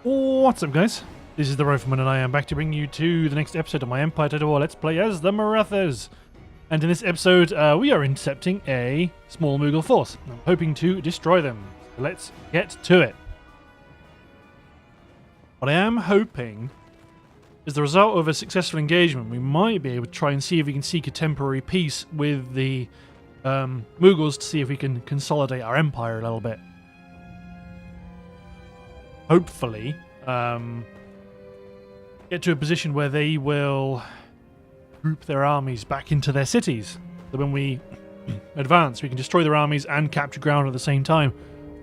What's up, guys? This is the Rifleman, and I am back to bring you to the next episode of my Empire Total War Let's Play as the Marathas. And in this episode, we are intercepting a small Mughal force. I'm hoping to destroy them. So let's get to it. What I am hoping is the result of a successful engagement, we might be able to try and see if we can seek a temporary peace with the Mughals to see if we can consolidate our empire a little bit. Hopefully, get to a position where they will group their armies back into their cities. So when we advance, we can destroy their armies and capture ground at the same time,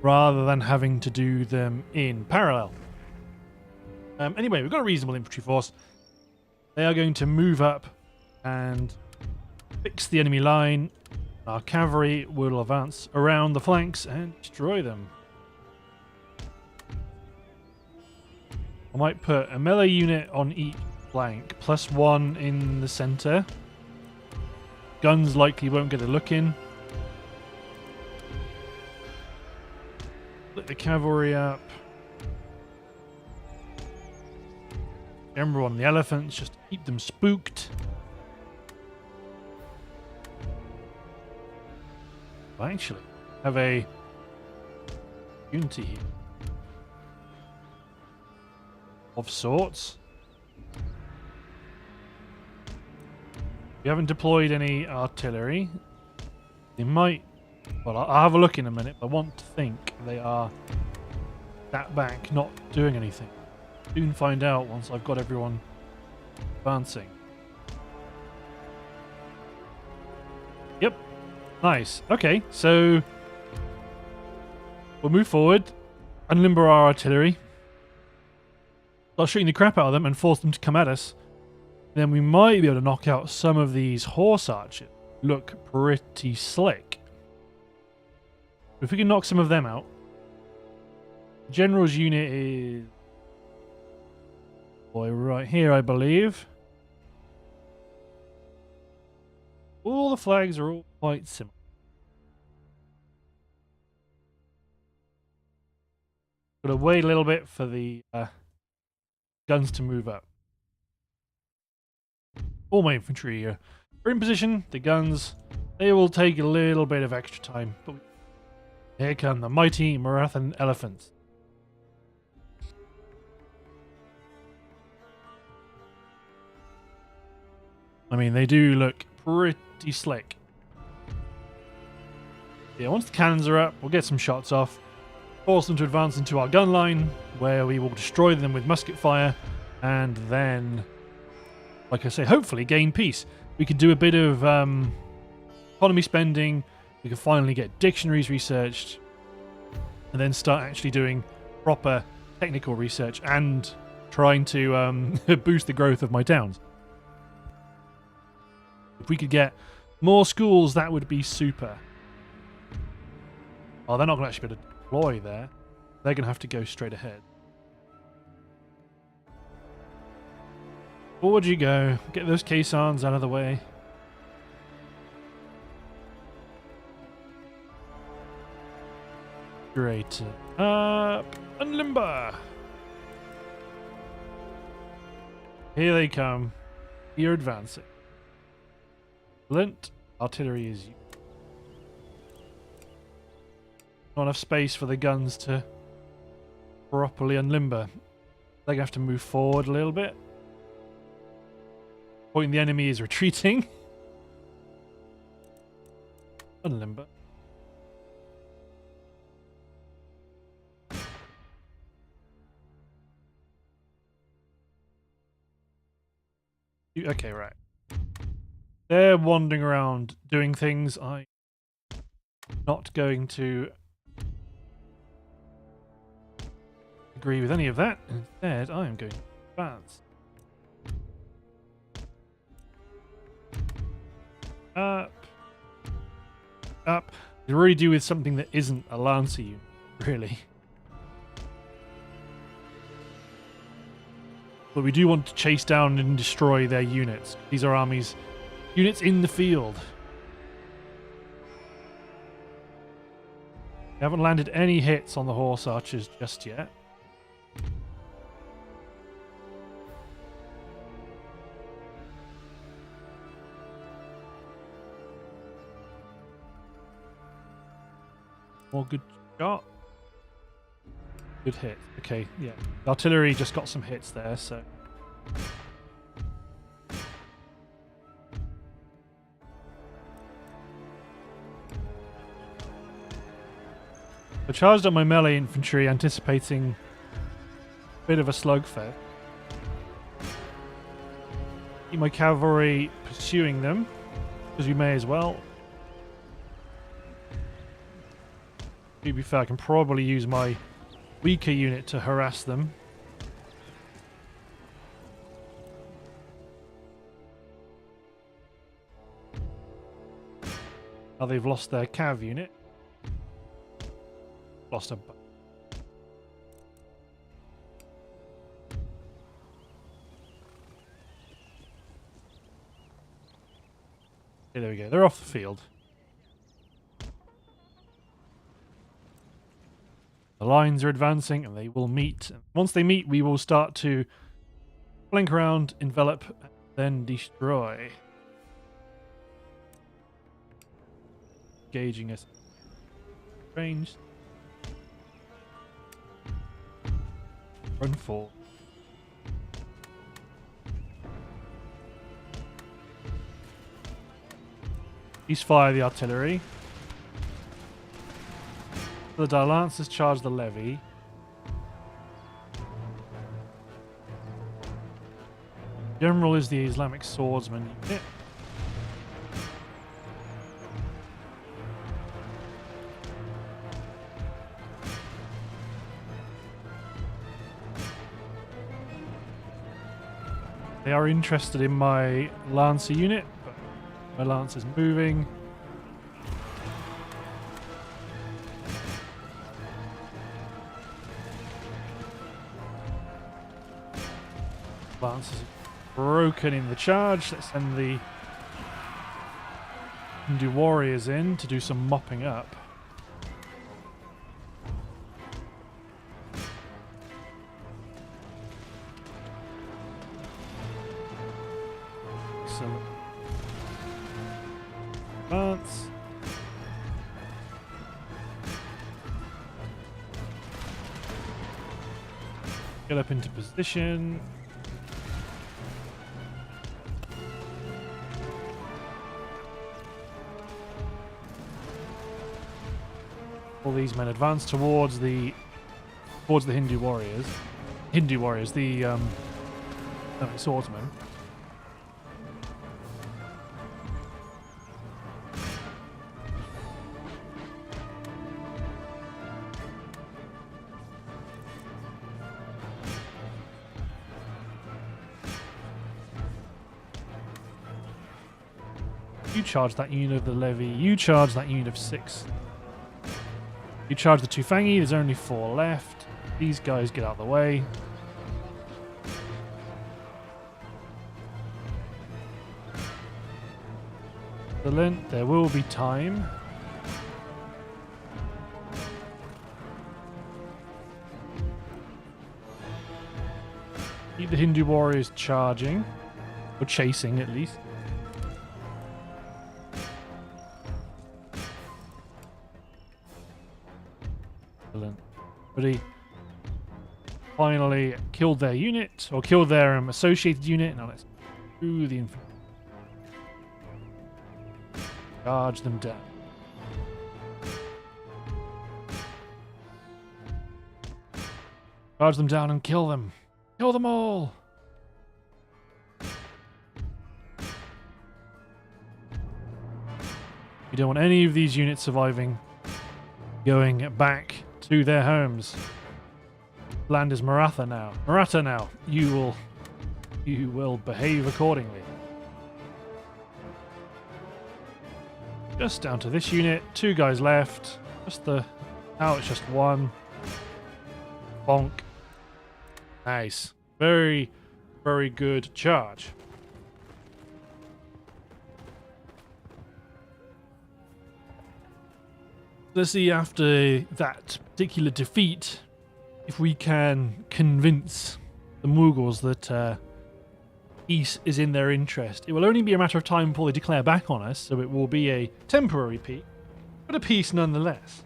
rather than having to do them in parallel. Anyway, we've got a reasonable infantry force. They are going to move up and fix the enemy line. Our cavalry will advance around the flanks and destroy them. I might put a melee unit on each flank, +1 in the center. Guns likely won't get a look in. Split the cavalry up. Remember on the elephants, just to keep them spooked. I actually have a unity here. Of sorts. We haven't deployed any artillery. They might... Well, I'll have a look in a minute, but I want to think they are sat back, not doing anything. Soon find out once I've got everyone advancing. Yep. Nice. Okay, so we'll move forward, unlimber our artillery. Start shooting the crap out of them and force them to come at us. Then we might be able to knock out some of these horse archers. Look pretty slick. If we can knock some of them out. The general's unit is... boy, right here, I believe. All the flags are all quite similar. Got to wait a little bit for the guns to move up. All my infantry are in position. The guns, they will take a little bit of extra time. But here come the mighty Maratha elephants. I mean, they do look pretty slick. Yeah, once the cannons are up, we'll get some shots off. Force them to advance into our gun line, where we will destroy them with musket fire, and then, like I say, hopefully gain peace. We could do a bit of economy spending, we can finally get dictionaries researched, and then start actually doing proper technical research and trying to boost the growth of my towns. If we could get more schools, that would be super. Oh, they're not going to actually be able to deploy there. They're going to have to go straight ahead. Forward you go. Get those caissons out of the way. Great. Up and limber. Here they come. You're advancing. Excellent. Artillery is used. Not enough space for the guns to properly unlimber. They're going to have to move forward a little bit. Point the enemy is retreating. Unlimber. Okay, right. They're wandering around doing things. I'm not going to agree with any of that. Instead, I am going to advance. Up. Up. You really do with something that isn't a Lancer unit, really. But we do want to chase down and destroy their units. These are armies, units in the field. We haven't landed any hits on the horse archers just yet. More good shot. Good hit. Okay, yeah. The artillery just got some hits there, so. I charged up my melee infantry, anticipating a bit of a slugfest. Keep my cavalry pursuing them, because you may as well. To be fair, I can probably use my weaker unit to harass them. Now they've lost their cav unit. Lost a... Okay, there we go. They're off the field. The lines are advancing and they will meet. Once they meet, we will start to flank around, envelop, then destroy. Engaging us. Range. Run for. Please fire the artillery. The lancers charge the levy. General is the Islamic swordsman unit. They are interested in my lancer unit, but my lance is moving. Lance is broken in the charge. Let's send the Hindu warriors in to do some mopping up. So, advance. Get up into position. All these men advance towards the Hindu warriors. The swordsmen. You charge that unit of the levy. You charge that unit of 6. You charge the Tufangi, there's only 4 left. These guys get out of the way. Excellent, there will be time. Keep the Hindu warriors charging. Or chasing, at least. Finally killed their unit, or killed their associated unit. Now let's do the infantry. Charge them down. Charge them down and kill them. Kill them all. You don't want any of these units surviving, going back to their homes. Land is Maratha now. Maratha now. You will behave accordingly. Just down to this unit. 2 guys left. Now it's just 1. Bonk. Nice. Very, very good charge. Let's see after that particular defeat if we can convince the Mughals that peace is in their interest. It will only be a matter of time before they declare back on us, so it will be a temporary peace, but a peace nonetheless.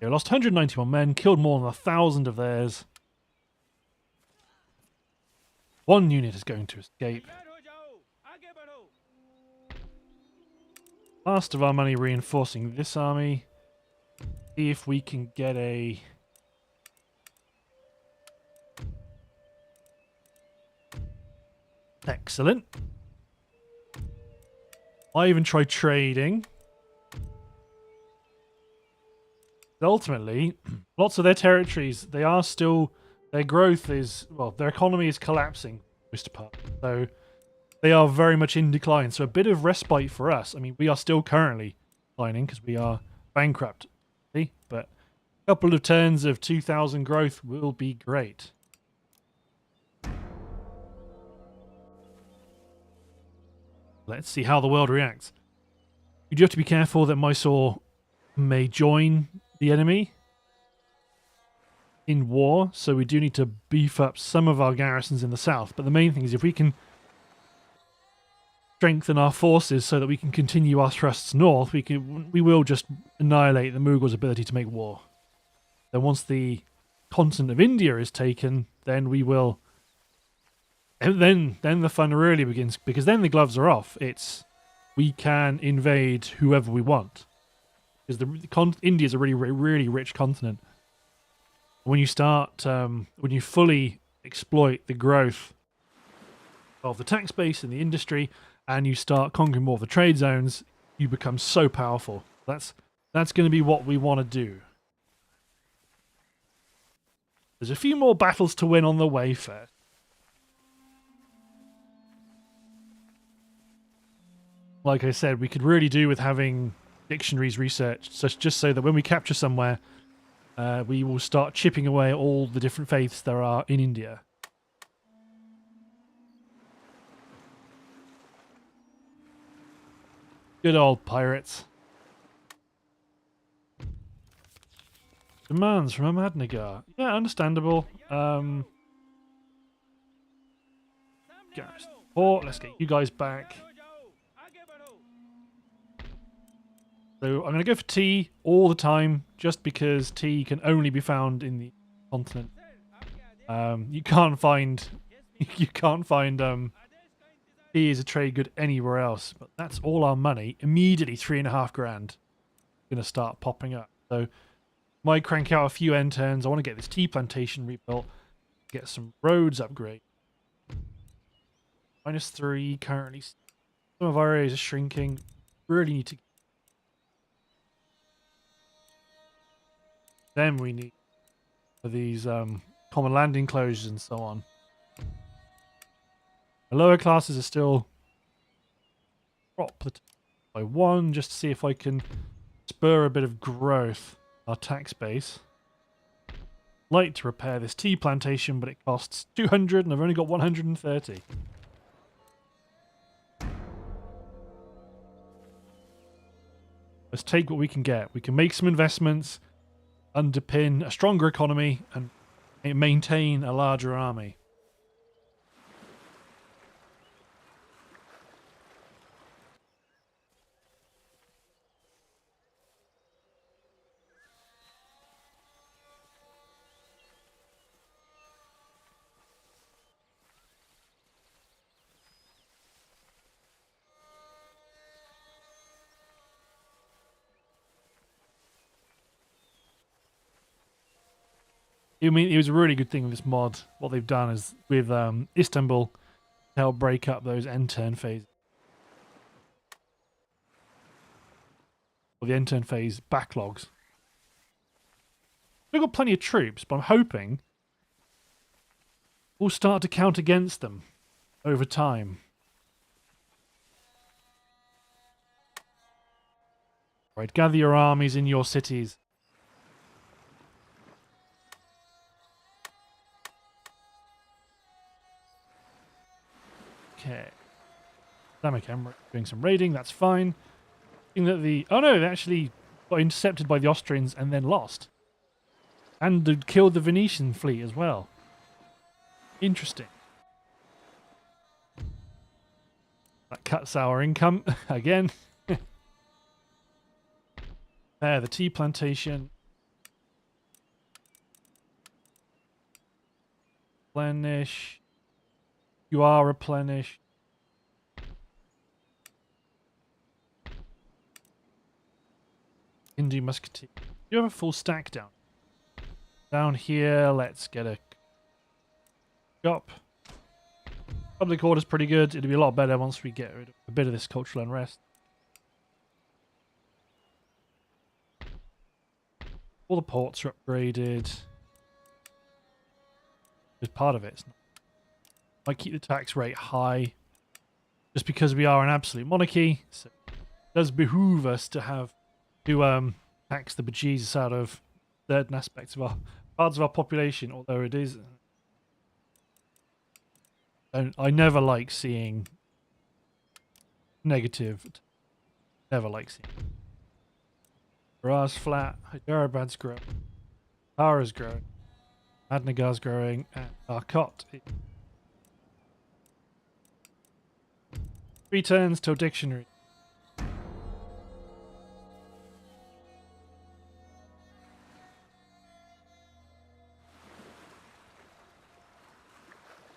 Okay, lost 191 men, killed more than 1,000 of theirs. One unit is going to escape. Last of our money reinforcing this army. See if we can get a... Excellent. I even tried trading. Ultimately, lots of their territories, they are still... Their growth is... Well, their economy is collapsing, most part. So they are very much in decline. So a bit of respite for us. I mean, we are still currently declining because we are bankrupt. See? But a couple of turns of 2,000 growth will be great. Let's see how the world reacts. You do have to be careful that Mysore may join the enemy in war, so we do need to beef up some of our garrisons in the south. But the main thing is if we can strengthen our forces so that we can continue our thrusts north, we will just annihilate the Mughals' ability to make war. Then once the continent of India is taken, then we will... And then the fun really begins, because then the gloves are off. We can invade whoever we want, because India is a really rich continent. When you start, when you fully exploit the growth of the tax base and the industry, and you start conquering more of the trade zones, you become so powerful. That's going to be what we want to do. There's a few more battles to win on the way first. Like I said, we could really do with having dictionaries researched, just so that when we capture somewhere, we will start chipping away all the different faiths there are in India. Good old pirates. Demands from Ahmadnagar. Yeah, understandable. Garrison support. Let's get you guys back. So I'm going to go for tea all the time, just because tea can only be found in the continent. You can't find tea as a trade good anywhere else. But that's all our money. Immediately 3.5 grand going to start popping up. So might crank out a few end turns. I want to get this tea plantation rebuilt, get some roads upgrade. -3 currently. Some of our areas are shrinking. Really need to. Then we need for these common land enclosures and so on. The lower classes are still drop the by 1 just to see if I can spur a bit of growth. Our tax base. Like to repair this tea plantation, but it costs 200 and I've only got 130. Let's take what we can get. We can make some investments, underpin a stronger economy, and maintain a larger army. I mean, it was a really good thing with this mod. What they've done is with Istanbul to help break up those end turn phases. Or the end turn phase backlogs. We've got plenty of troops, but I'm hoping we'll start to count against them over time. Right, gather your armies in your cities. Okay. I'm doing some raiding, that's fine. That oh no, they actually got intercepted by the Austrians and then lost. And they killed the Venetian fleet as well. Interesting. That cuts our income again. There, the tea plantation. Replenish. You are replenished. Hindu musketeer. You have a full stack down. Down here, let's get a shop. Public order's pretty good. It'll be a lot better once we get rid of a bit of this cultural unrest. All the ports are upgraded. Just part of it. I keep the tax rate high just because we are an absolute monarchy. So it does behoove us to have to tax the bejesus out of certain aspects of our parts of our population, although it is I never like seeing negative. Never like seeing. Baraz flat, Hyderabad's growing, Tara's growing, Adnagar's growing, and Arcot. 3 turns till dictionary.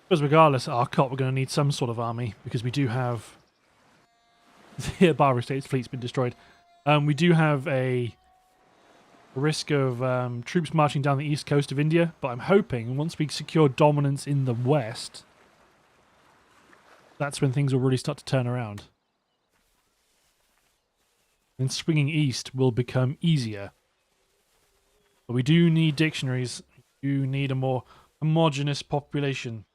Because regardless, Arcot, we're going to need some sort of army because we do have the Barbary State's fleet's been destroyed. We do have a risk of troops marching down the east coast of India, but I'm hoping once we secure dominance in the west, that's when things will really start to turn around. And swinging east will become easier. But we do need dictionaries. We do need a more homogeneous population.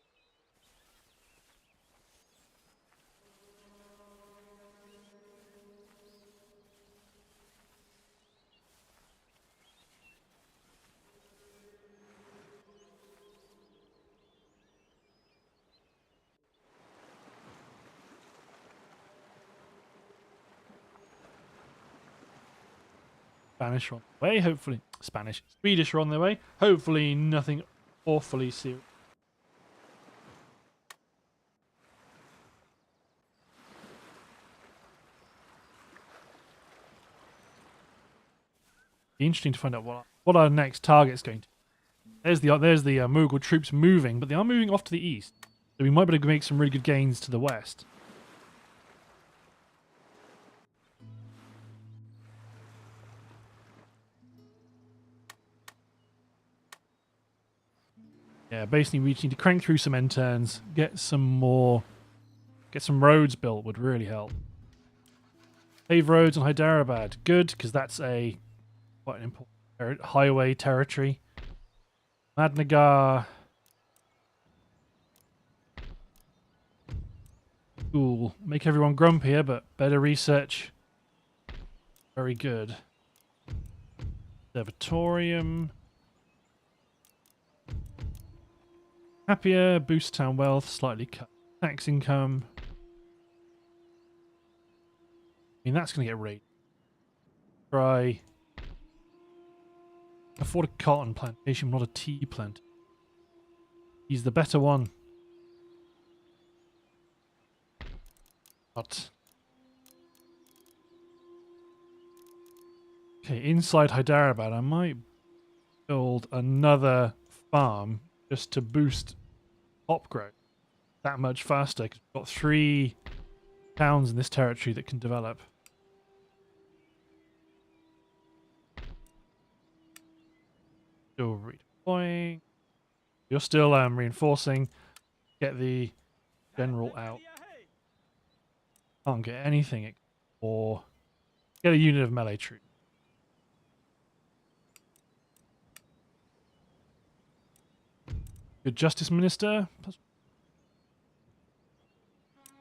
Spanish are on the way, hopefully. Swedish are on their way. Hopefully nothing awfully serious. Be interesting to find out what our next target's going to be. There's the Mughal troops moving, but they are moving off to the east. So we might be able to make some really good gains to the west. Yeah, basically we just need to crank through some end turns, get some roads built would really help. Pave roads on Hyderabad, good, because that's quite an important highway territory. Madnagar, cool. Make everyone grumpier, but better research. Very good. Observatorium. Happier, boost town wealth, slightly cut tax income. I mean, that's going to get raided. Try. Afford a cotton plantation, not a tea plant. He's the better one. But. Okay, inside Hyderabad, I might build another farm just to boost hop growth that much faster, because we've got 3 towns in this territory that can develop. Still redeploying. You're still reinforcing. Get the general out. Can't get anything or get a unit of melee troops. Good Justice Minister.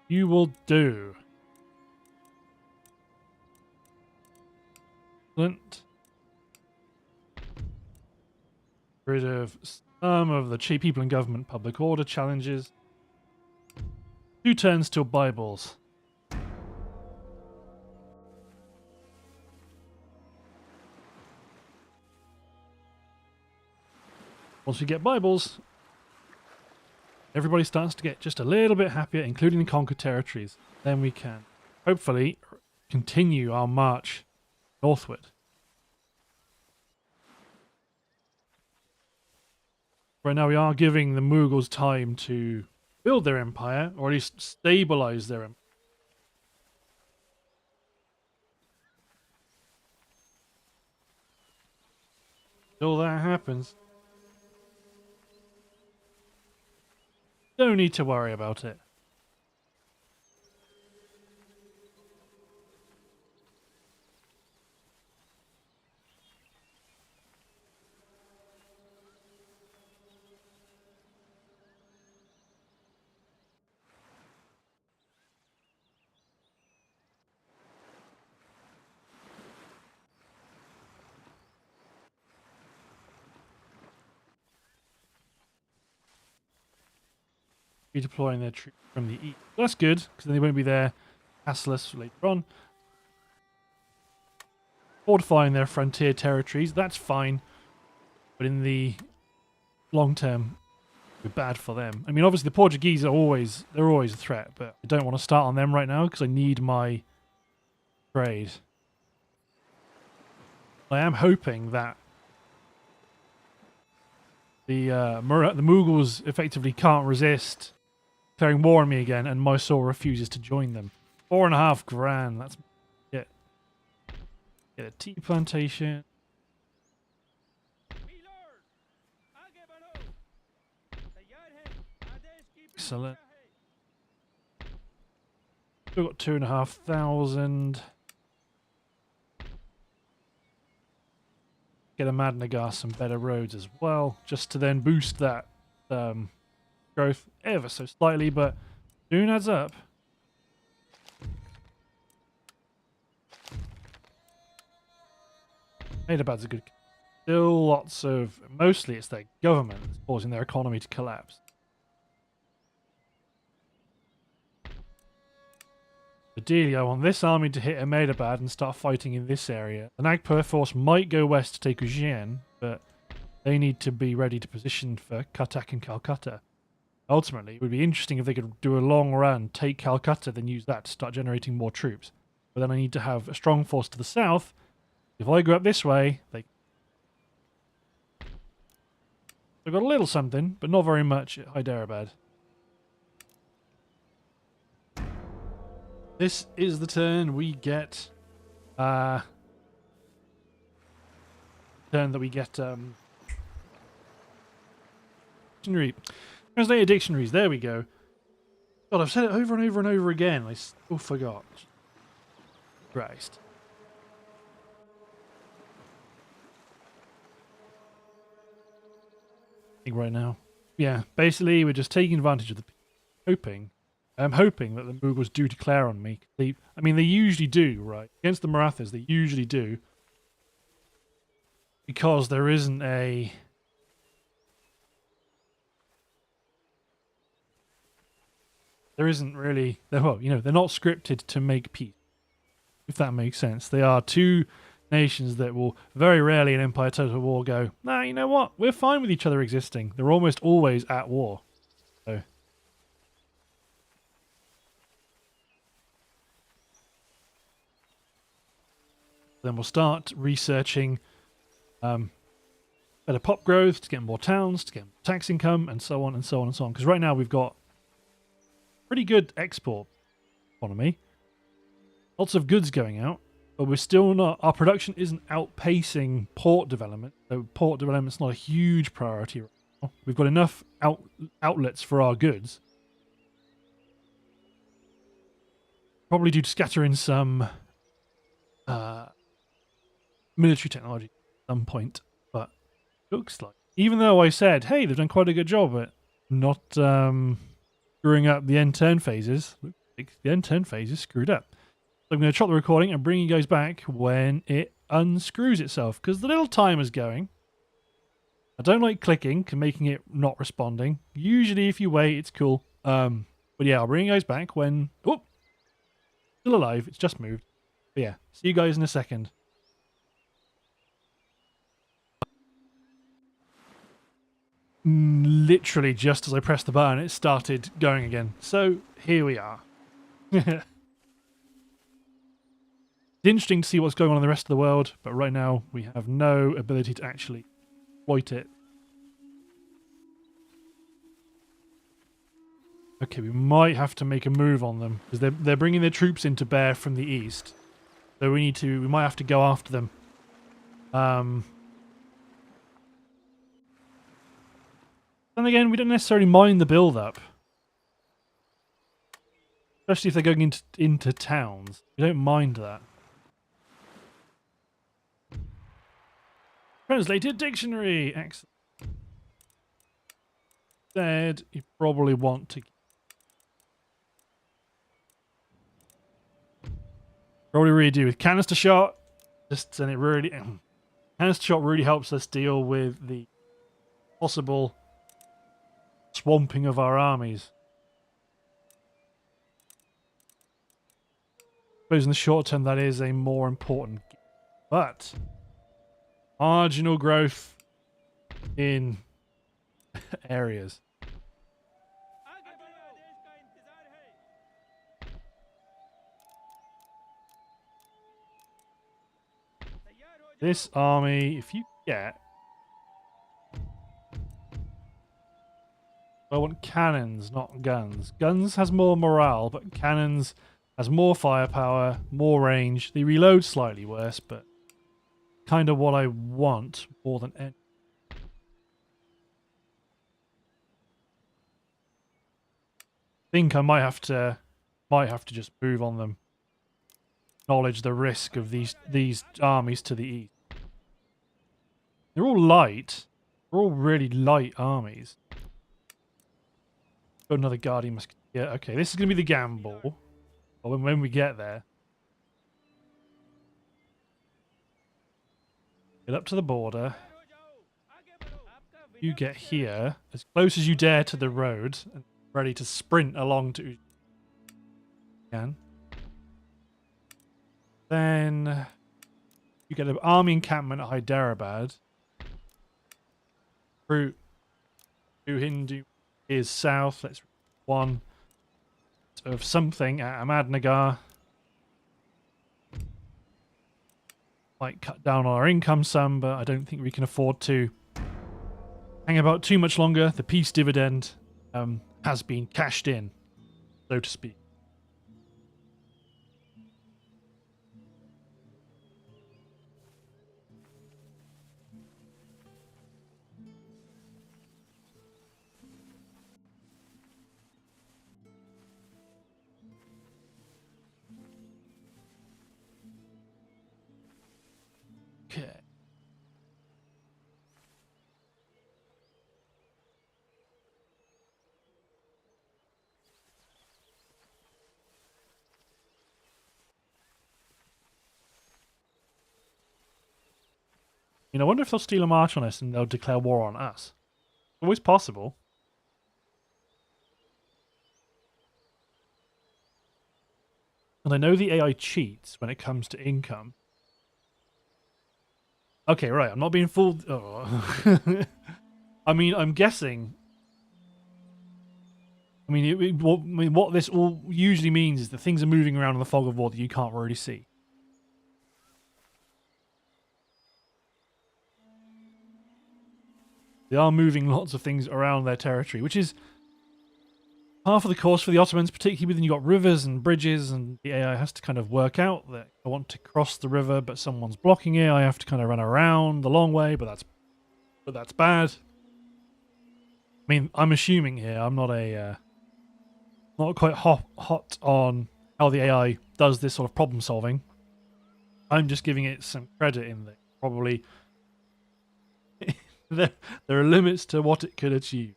You will do. Excellent. Rid of some of the cheap people in government public order challenges. 2 turns till Bibles. Once we get Bibles, everybody starts to get just a little bit happier, including the conquered territories. Then we can hopefully continue our march northward. Right now we are giving the Mughals time to build their empire, or at least stabilize their empire. Until that happens, don't need to worry about it. Redeploying their troops from the east. That's good, because then they won't be there hassless later on. Fortifying their frontier territories, that's fine. But in the long term, it'll be bad for them. I mean, obviously the Portuguese are always a threat, but I don't want to start on them right now because I need my trade. I am hoping that the Mughals effectively can't resist declaring war on me again, and Mysore refuses to join them. 4.5 grand. That's it. Get a tea plantation. Excellent. We've got 2,500. Get a Madnagar some better roads as well, just to then boost that growth ever so slightly, but soon adds up. Hyderabad's a good. Still lots of. Mostly it's their government that's causing their economy to collapse. Ideally, I want this army to hit Ahmedabad and start fighting in this area. The Nagpur force might go west to take Ujjain, but they need to be ready to position for Cuttack and Calcutta. Ultimately, it would be interesting if they could do a long run, take Calcutta, then use that to start generating more troops. But then I need to have a strong force to the south. If I go up this way, they've got a little something, but not very much at Hyderabad. This is the turn we get. Turn that we get. Dictionary. Translated dictionaries. There we go. God, I've said it over and over and over again. I still forgot. Christ. I think right now. Yeah, basically we're just taking advantage of the I'm hoping that the Mughals do declare on me. I mean, they usually do, right? Against the Marathas, they usually do. Because there isn't a... There isn't really... Well, you know, they're not scripted to make peace. If that makes sense. They are two nations that will very rarely in Empire Total War go, nah, you know what? We're fine with each other existing. They're almost always at war. So... Then we'll start researching better pop growth to get more towns, to get more tax income, and so on and so on and so on. Because right now we've got pretty good export economy, lots of goods going out, but we're still not. Our production isn't outpacing port development, so port development's not a huge priority right now. We've got enough outlets for our goods. Probably due to scatter in some. Military technology at some point, but looks like, even though I said, hey, they've done quite a good job at not screwing up the end turn phases, looks like the end turn phase is screwed up. So I'm going to stop the recording and bring you guys back when it unscrews itself, because the little timer's going. I don't like clicking and making it not responding. Usually if you wait, it's cool. But yeah, I'll bring you guys back when... Oh! Still alive, it's just moved. But yeah, see you guys in a second. Literally just as I pressed the button, it started going again. So here we are. It's interesting to see what's going on in the rest of the world, but right now we have no ability to actually exploit it. Okay, we might have to make a move on them because they're bringing their troops in to bear from the east. So we might have to go after them. Then again, we don't necessarily mind the build-up. Especially if they're going into towns. We don't mind that. Translated dictionary! Excellent. Instead, you probably want to... Probably really do with canister shot. And it really... Canister shot really helps us deal with the possible swamping of our armies. I suppose in the short term that is a more important... But... marginal growth in areas. This army, if you get... I want cannons, not guns. Guns has more morale, but cannons has more firepower, more range. They reload slightly worse, but kind of what I want more than any. I think I might have to just move on them. Acknowledge the risk of these armies to the east. They're all light. They're all really light armies. Got another Guardian Musketeer. Okay, this is going to be the gamble. But when we get there. Get up to the border. You get here, as close as you dare to the road, and ready to sprint along to... Can. Then you get an army encampment at Hyderabad. Route to Hindu is south. Let's one of something at Ahmadnagar. Might cut down on our income some, but I don't think we can afford to hang about too much longer. The peace dividend has been cashed in, so to speak. Okay. I wonder if they'll steal a march on us and they'll declare war on us. Always possible. And I know the AI cheats when it comes to income. Okay, right, I'm not being fooled. Oh. I mean, I'm guessing... what this all usually means is that things are moving around in the fog of war that you can't really see. They are moving lots of things around their territory, which is half of the course for the Ottomans, particularly when you've got rivers and bridges, and the AI has to kind of work out that I want to cross the river, but someone's blocking it. I have to kind of run around the long way, but that's bad. I mean, I'm assuming here. I'm not not quite hot on how the AI does this sort of problem solving. I'm just giving it some credit in that probably there are limits to what it could achieve.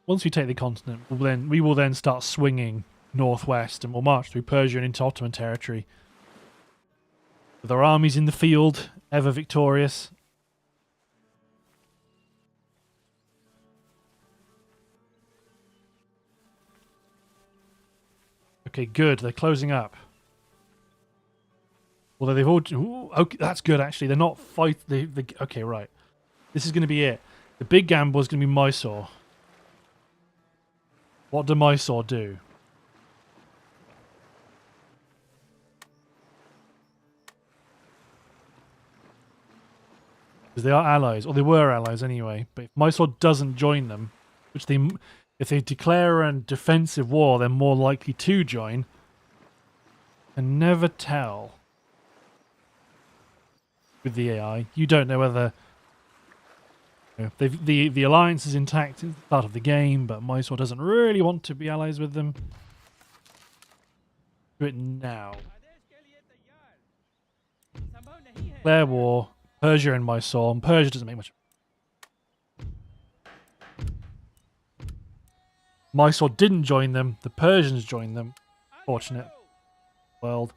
Once we take the continent, we will then start swinging northwest, and we'll march through Persia and into Ottoman territory. With our armies in the field, ever victorious. Okay, good. They're closing up. Although they've all... Ooh, okay, that's good, actually. They're not fight... okay, right. This is going to be it. The big gamble is going to be Mysore. What do Mysore do? Because they are allies, or they were allies anyway. But if Mysore doesn't join them, which they... If they declare a defensive war, they're more likely to join. Can never tell. With the AI, you don't know whether the alliance is intact at the start of the game, but Mysore doesn't really want to be allies with them. Do it now. Declare war. Persia and Mysore. And Persia doesn't make much. Mysore didn't join them. The Persians joined them. Fortunate world.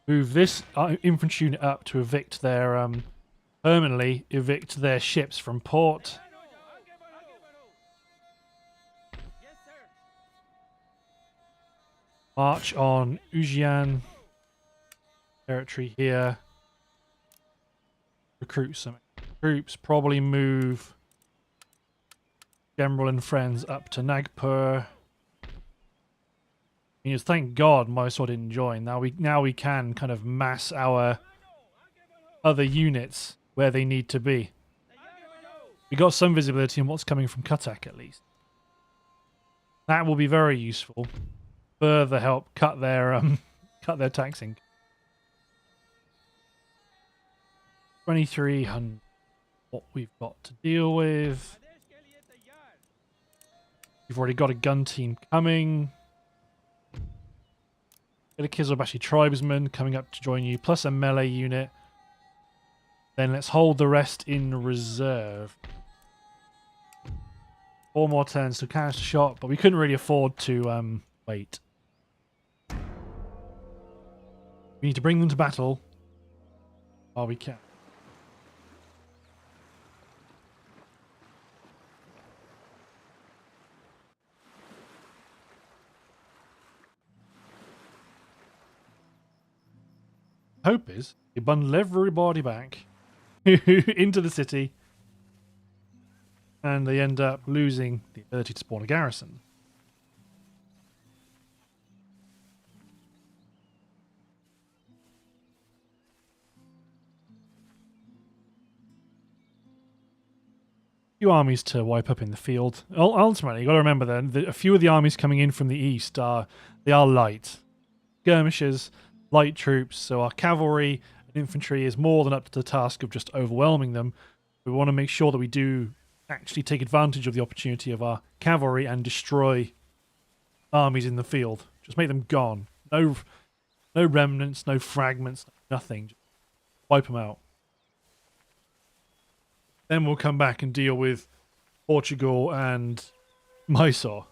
Move this infantry unit up to evict their permanently evict their ships from port. March on Ujjain territory here. Recruit some troops. Probably move General and friends up to Nagpur. Thank God Mysore didn't join. Now we can kind of mass our other units where they need to be. We got some visibility on what's coming from Cuttack at least. That will be very useful. Further help cut their taxing. 2,300. What we've got to deal with. We've already got a gun team coming. Get a Kizilbashi tribesman coming up to join you, plus a melee unit. Then let's hold the rest in reserve. 4 more turns to canister shot, but we couldn't really afford to wait. We need to bring them to battle while we can. Hope is you bundle everybody back into the city and they end up losing the ability to spawn a garrison. Few armies to wipe up in the field. Ultimately, you got to remember then that a few of the armies coming in from the east are light skirmishers, light troops, so our cavalry and infantry is more than up to the task of just overwhelming them. We want to make sure that we do actually take advantage of the opportunity of our cavalry and destroy armies in the field. Just make them gone. No remnants, no fragments, nothing. Just wipe them out. Then we'll come back and deal with Portugal and Mysore.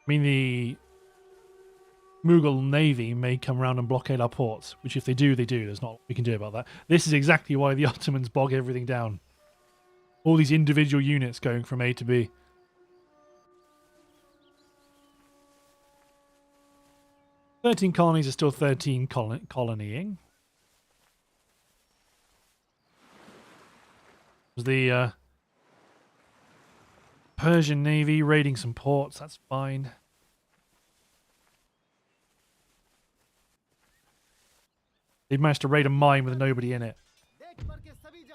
I mean, the Mughal navy may come around and blockade our ports, which if they do, they do. There's not what we can do about that. This is exactly why the Ottomans bog everything down. All these individual units going from A to B. "13 colonies are still 13 colonying. The Persian navy raiding some ports, that's fine. They've managed to raid a mine with nobody in it.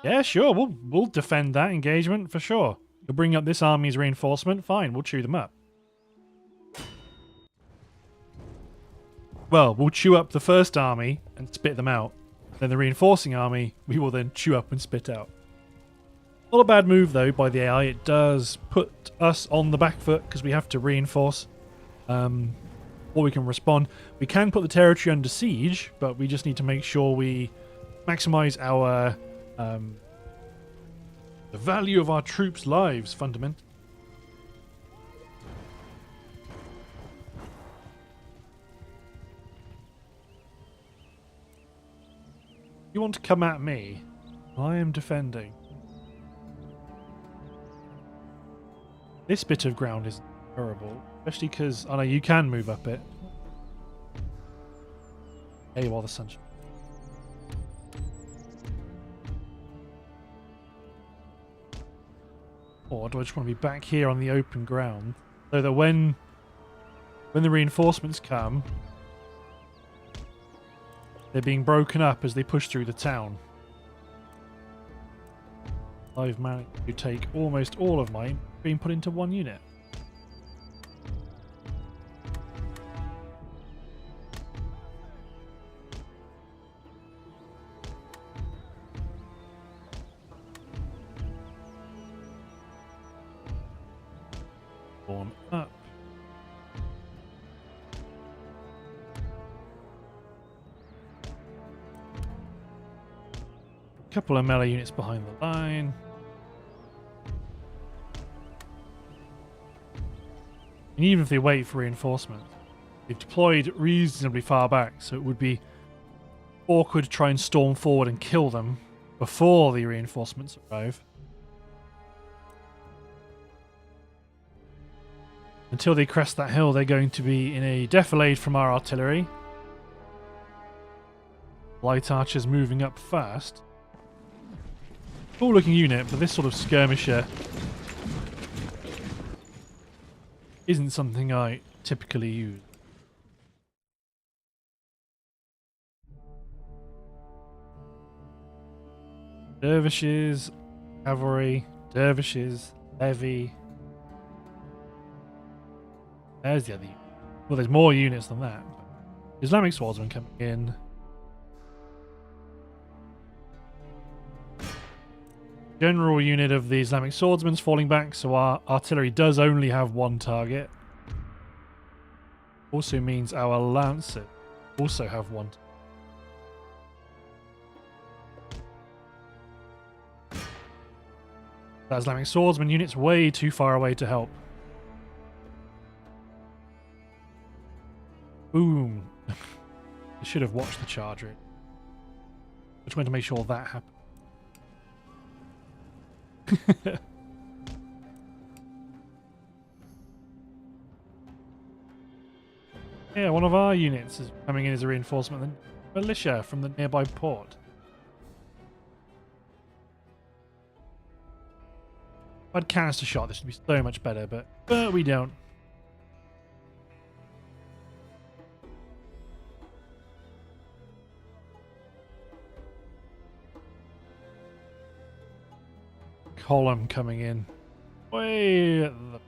Yeah, sure, we'll defend that engagement for sure. You'll bring up this army's reinforcement, fine, we'll chew them up. Well, we'll chew up the first army and spit them out. Then the reinforcing army, we will then chew up and spit out. Not a bad move though by the AI. It does put us on the back foot because we have to reinforce. Or we can respond. We can put the territory under siege, but we just need to make sure we maximize our the value of our troops' lives, fundamentally. You want to come at me? I am defending. This bit of ground is terrible, especially because I know you can move up it. Hey, while the sun's. Or do I just want to be back here on the open ground so that when the reinforcements come, they're being broken up as they push through the town? I've managed to take almost all of mine being put into one unit. Form up. Couple of melee units behind the line. And even if they wait for reinforcements, they've deployed reasonably far back, so it would be awkward to try and storm forward and kill them before the reinforcements arrive. Until they crest that hill, they're going to be in a defilade from our artillery. Light archers moving up fast. Cool looking unit, but this sort of skirmisher isn't something I typically use. Dervishes, cavalry, dervishes, levy. There's the other unit. Well, there's more units than that. Islamic swordsmen coming in. General unit of the Islamic swordsmen's falling back, so our artillery does only have one target. Also means our lancers also have one target. That Islamic swordsman unit's way too far away to help. Boom. I should have watched the charge rate. I just wanted to make sure that happened. Yeah, one of our units is coming in as a reinforcement. The militia from the nearby port. If I'd canister shot, this would be so much better, but we don't. Column coming in. Way at the back.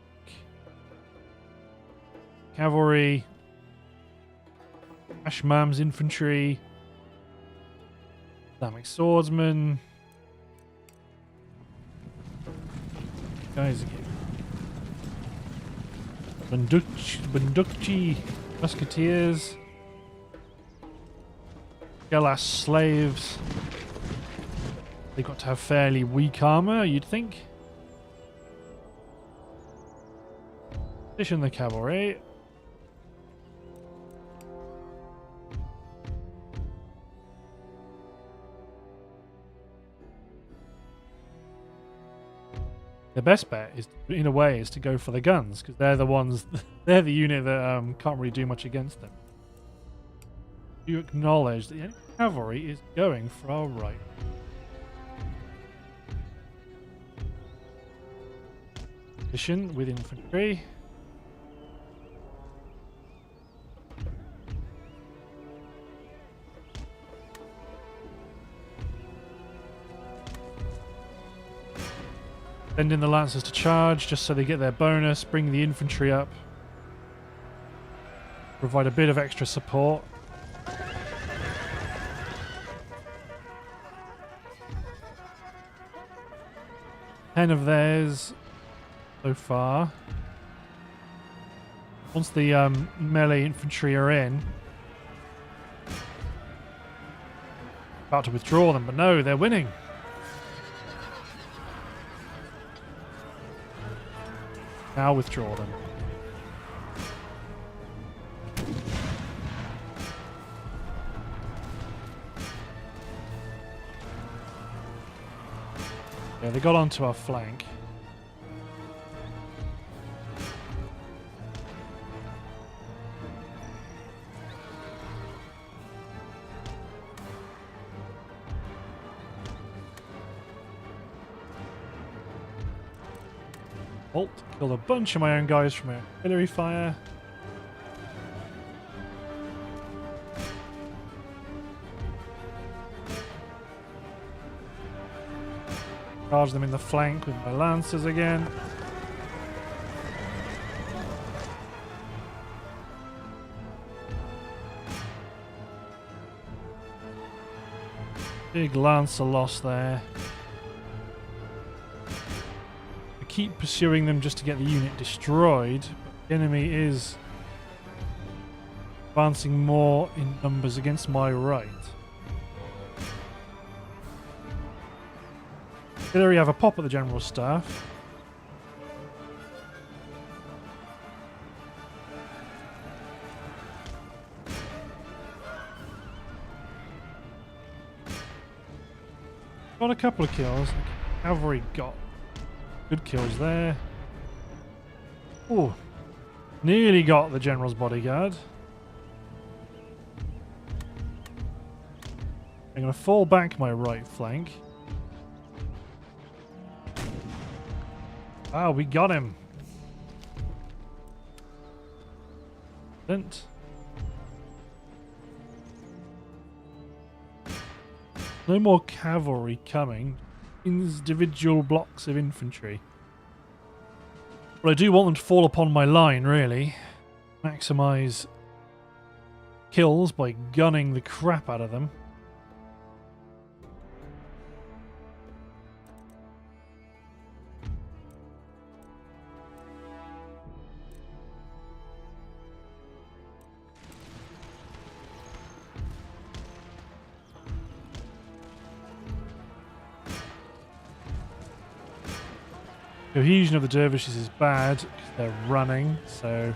Cavalry. Ashmam's infantry. Islamic swordsmen. Guys again. Bundukji musketeers. Galas slaves. They've got to have fairly weak armor, you'd think. Position the cavalry. The best bet is, in a way, is to go for the guns, because they're the ones, they're the unit that can't really do much against them. You acknowledge that the enemy cavalry is going for our right. Position with infantry. Send in the lancers to charge just so they get their bonus. Bring the infantry up. Provide a bit of extra support. Ten of theirs so far. Once the melee infantry are in, about to withdraw them, but no, they're winning. Now withdraw them. Yeah, they got onto our flank. Bolt killed a bunch of my own guys from artillery fire. Charge them in the flank with my lancers again. Big lancer loss there. Keep pursuing them just to get the unit destroyed, but the enemy is advancing more in numbers against my right. Artillery have a pop at the general staff. Got a couple of kills. Cavalry got good kills there. Oh, nearly got the general's bodyguard. I'm going to fall back my right flank. Wow, we got him. Didn't. No more cavalry coming. Individual blocks of infantry. But I do want them to fall upon my line, really. Maximize kills by gunning the crap out of them. Cohesion of the dervishes is bad because they're running, so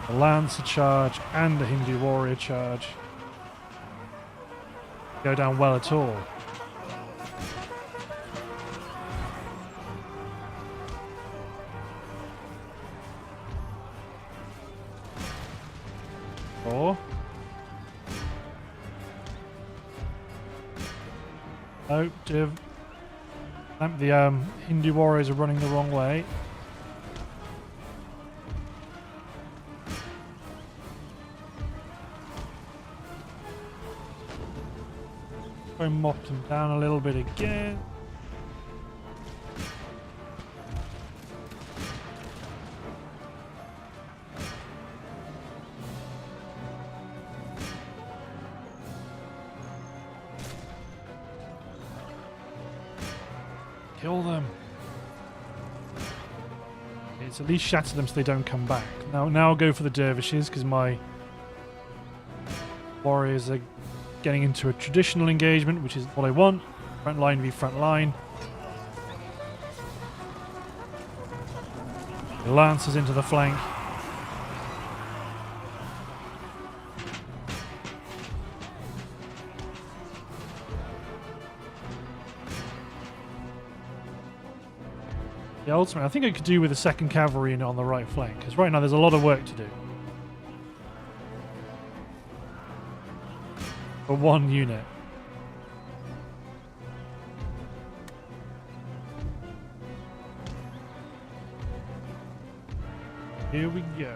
a lancer charge and a Hindu warrior charge go down well at all. Four. Oh, div. The Hindu warriors are running the wrong way. Try and mop them down a little bit again. Kill them. It's at least shatter them so they don't come back. Now I'll go for the dervishes because my warriors are getting into a traditional engagement, which is what I want. Front line v front line. The lancers into the flank. Yeah, ultimately, I think I could do with the second cavalry on the right flank, because right now there's a lot of work to do. For one unit. Here we go.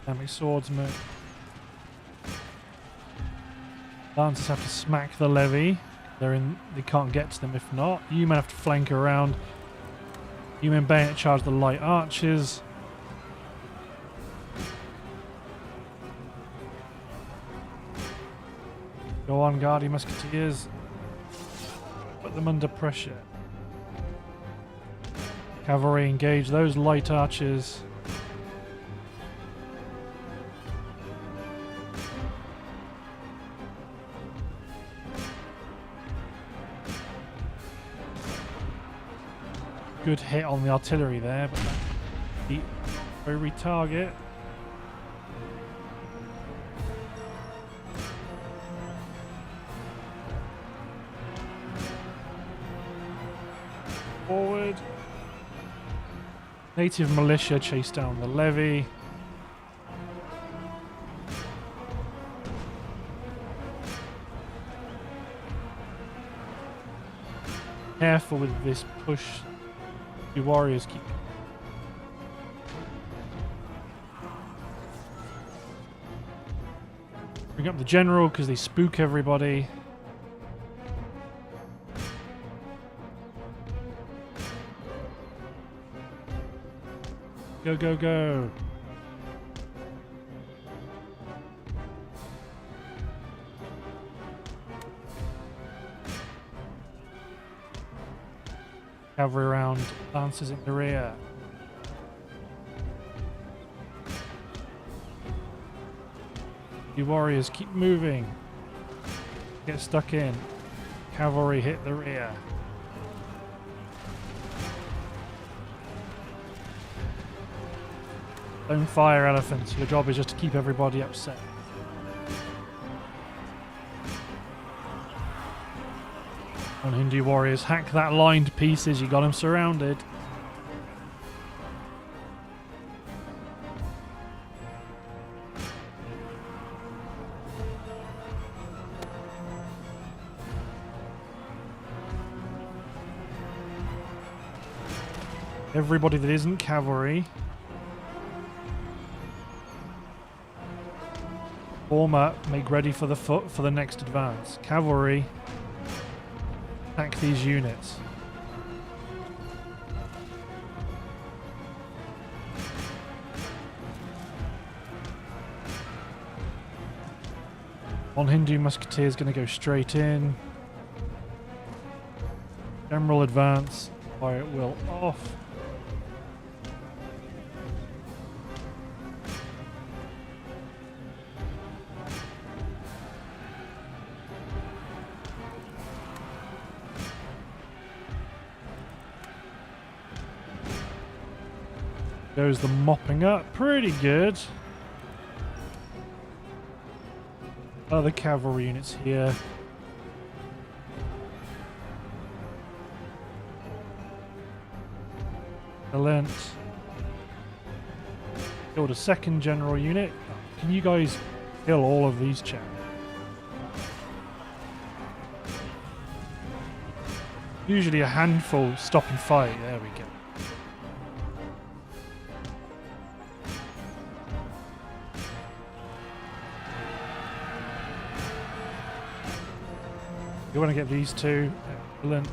Dynamic swordsman. Lancers have to smack the levy. They can't get to them if not. You might have to flank around. Human bayonet charge the light archers. Go on, Guardian Musketeers. Put them under pressure. Cavalry engage those light archers. Good hit on the artillery there, but the very target. Forward. Native militia chase down the levy. Careful with this push. Your warriors keep. Bring up the general because they spook everybody. Go, go, go. Cavalry round, lancers in the rear. You warriors keep moving. Get stuck in. Cavalry hit the rear. Don't fire, elephants. Your job is just to keep everybody upset. On Hindu warriors, hack that line to pieces. You got them surrounded. Everybody that isn't cavalry, form up, make ready for the next advance. Cavalry, attack these units. One Hindu musketeer is going to go straight in. General advance, fire at will off. Goes the mopping up, pretty good. Other cavalry units here. Excellent. Killed a second general unit. Can you guys kill all of these chaps? Usually a handful stop and fight. There we go. You want to get these two. Excellent.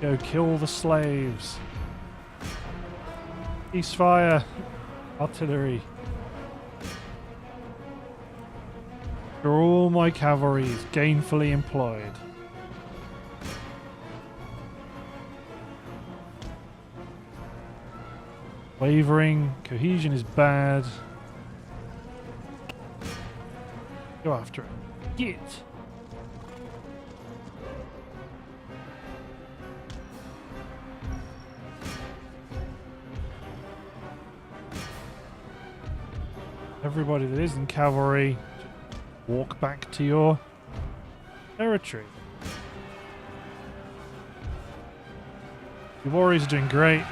Go kill the slaves. Ceasefire. Artillery. For all my cavalry is gainfully employed. Wavering. Cohesion is bad. Go after it. Get! Everybody that isn't cavalry, walk back to your territory. Your warriors are doing great.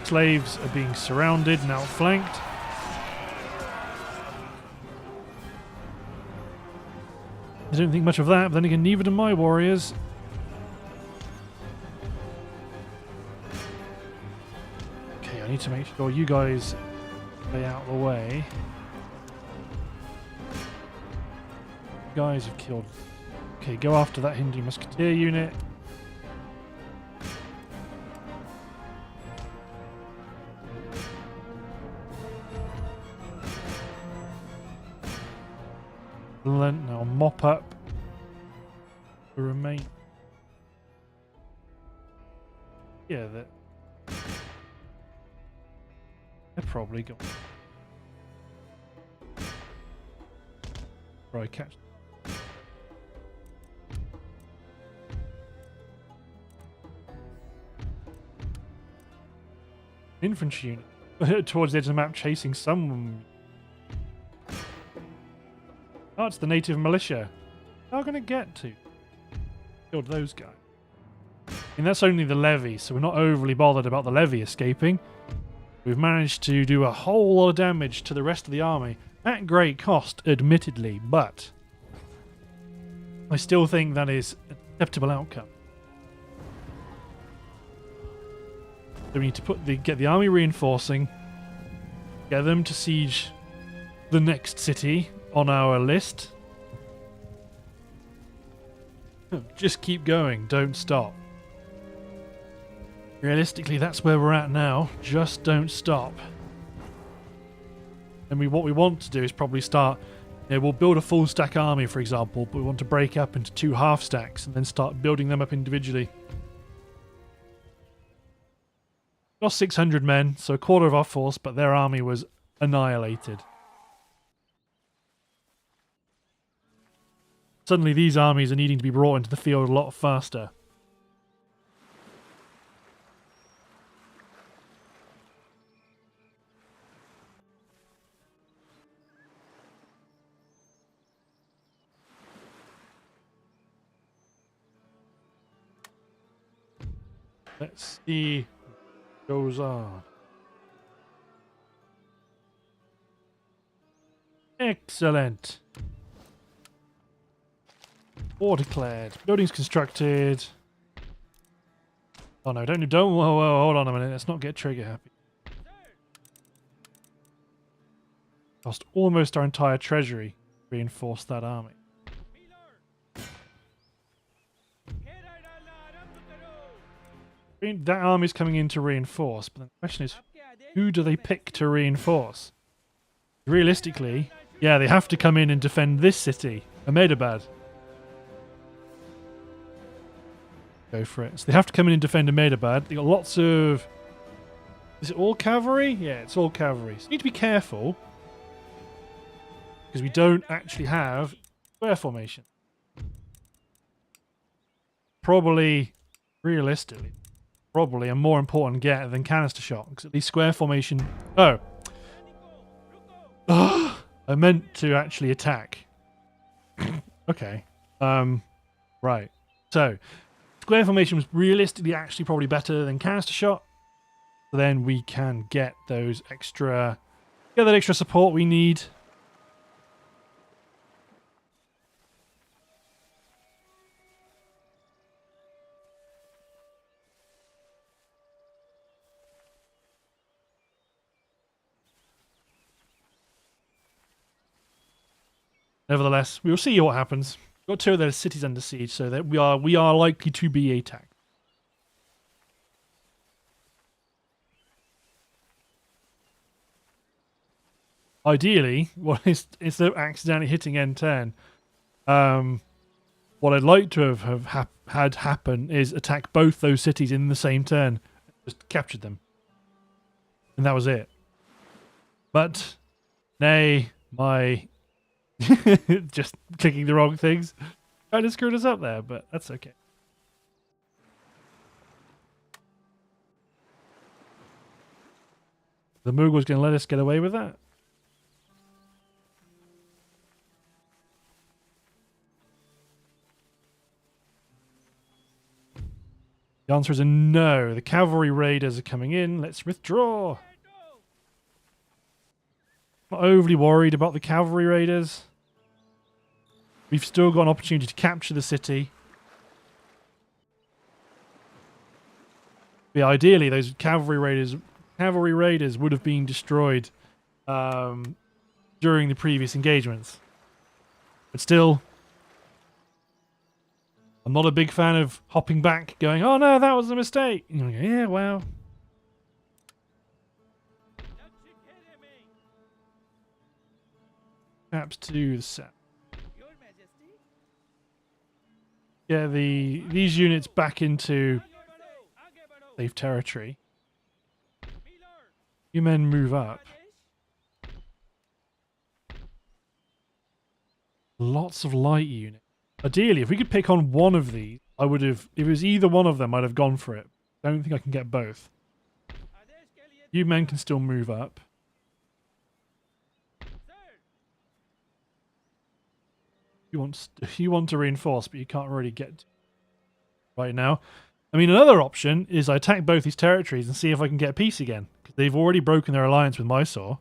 Slaves are being surrounded and outflanked. I don't think much of that, but then again, neither do my warriors. Okay, I need to make sure you guys stay out of the way. You guys have killed Okay, go after that Hindu musketeer unit. Now mop up the remain. Yeah, they're probably gone. Right, catch. Infantry unit towards the edge of the map chasing someone. Oh, it's the native militia. How are we going to get to? Killed those guys. And that's only the levy, so we're not overly bothered about the levy escaping. We've managed to do a whole lot of damage to the rest of the army. At great cost, admittedly, but I still think that is an acceptable outcome. So we need to get the army reinforcing, get them to siege the next city on our list. Just keep going, don't stop. Realistically, that's where we're at now. Just don't stop. And what we want to do is probably start... we'll build a full stack army, for example, but we want to break up into 2 half stacks and then start building them up individually. Lost 600 men, so a quarter of our force, but their army was annihilated. Suddenly these armies are needing to be brought into the field a lot faster. Let's see what goes on. Excellent. War declared. Buildings constructed. Oh no, don't whoa, hold on a minute. Let's not get trigger happy. Lost almost our entire treasury. Reinforce that army. That army's coming in to reinforce, but the question is, who do they pick to reinforce? Realistically, yeah, they have to come in and defend this city, Ahmedabad. Go for it. So they have to come in and defend Ahmedabad. They got lots of... Is it all cavalry? Yeah, it's all cavalry. So you need to be careful, because we don't actually have square formation. Probably, realistically, probably a more important get than canister shot, because at least square formation... Oh! I meant to actually attack. Okay. Right. So, square formation was realistically actually probably better than canister shot. So then we can get those extra... Get that extra support we need. Nevertheless, we will see what happens. We've got 2 of those cities under siege, so that we are likely to be attacked. Ideally, instead of accidentally hitting N10, what I'd like to have had happen is attack both those cities in the same turn, just capture them, and that was it. But nay, my just clicking the wrong things kind of screwed us up there, but that's okay. The Mughals going to let us get away with that? The answer is a no. The cavalry raiders are coming in. Let's withdraw. Not overly worried about the cavalry raiders. We've still got an opportunity to capture the city. But ideally, those cavalry raiders would have been destroyed during the previous engagements. But still, I'm not a big fan of hopping back, going, "Oh no, that was a mistake." And you're like, yeah, well. Perhaps to the south. Get these units back into safe territory. You men move up. Lots of light units. Ideally, if we could pick on one of these, I would have... If it was either one of them, I'd have gone for it. I don't think I can get both. You men can still move up. You want to reinforce, but you can't really get to right now. I mean, another option is I attack both these territories and see if I can get peace again. Because they've already broken their alliance with Mysore.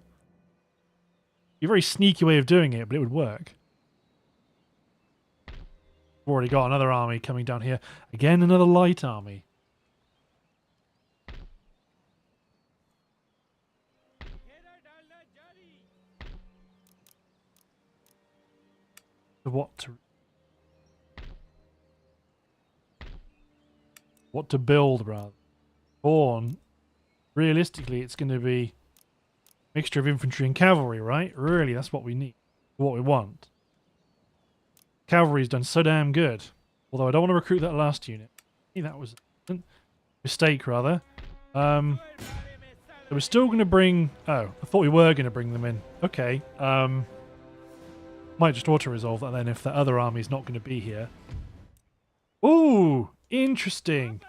A very sneaky way of doing it, but it would work. We've already got another army coming down here. Again, another light army. What to build, rather. Born. Realistically, it's going to be a mixture of infantry and cavalry, right? Really, that's what we need. What we want. Cavalry's done so damn good. Although I don't want to recruit that last unit. Maybe that was a mistake, rather. So we're still going to bring... Oh, I thought we were going to bring them in. Okay. Might just auto-resolve that then if the other army's not going to be here. Ooh! Interesting.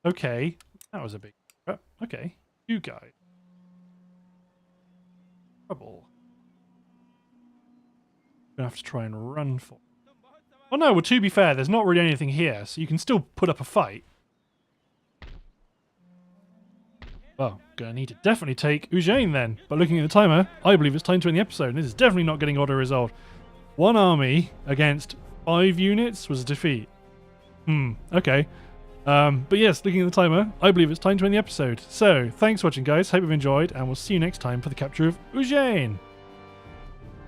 Okay. That was a big... Okay. You guys. Trouble. Gonna have to try and run for... Oh no, well, to be fair, there's not really anything here, so you can still put up a fight. Well, gonna need to definitely take Ujjain then. But looking at the timer, I believe it's time to end the episode, and this is definitely not getting auto-resolved. One army against 5 units was a defeat. Okay. But yes, looking at the timer, I believe it's time to end the episode. So, thanks for watching, guys. Hope you've enjoyed, and we'll see you next time for the capture of Ujjain.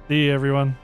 See you, everyone.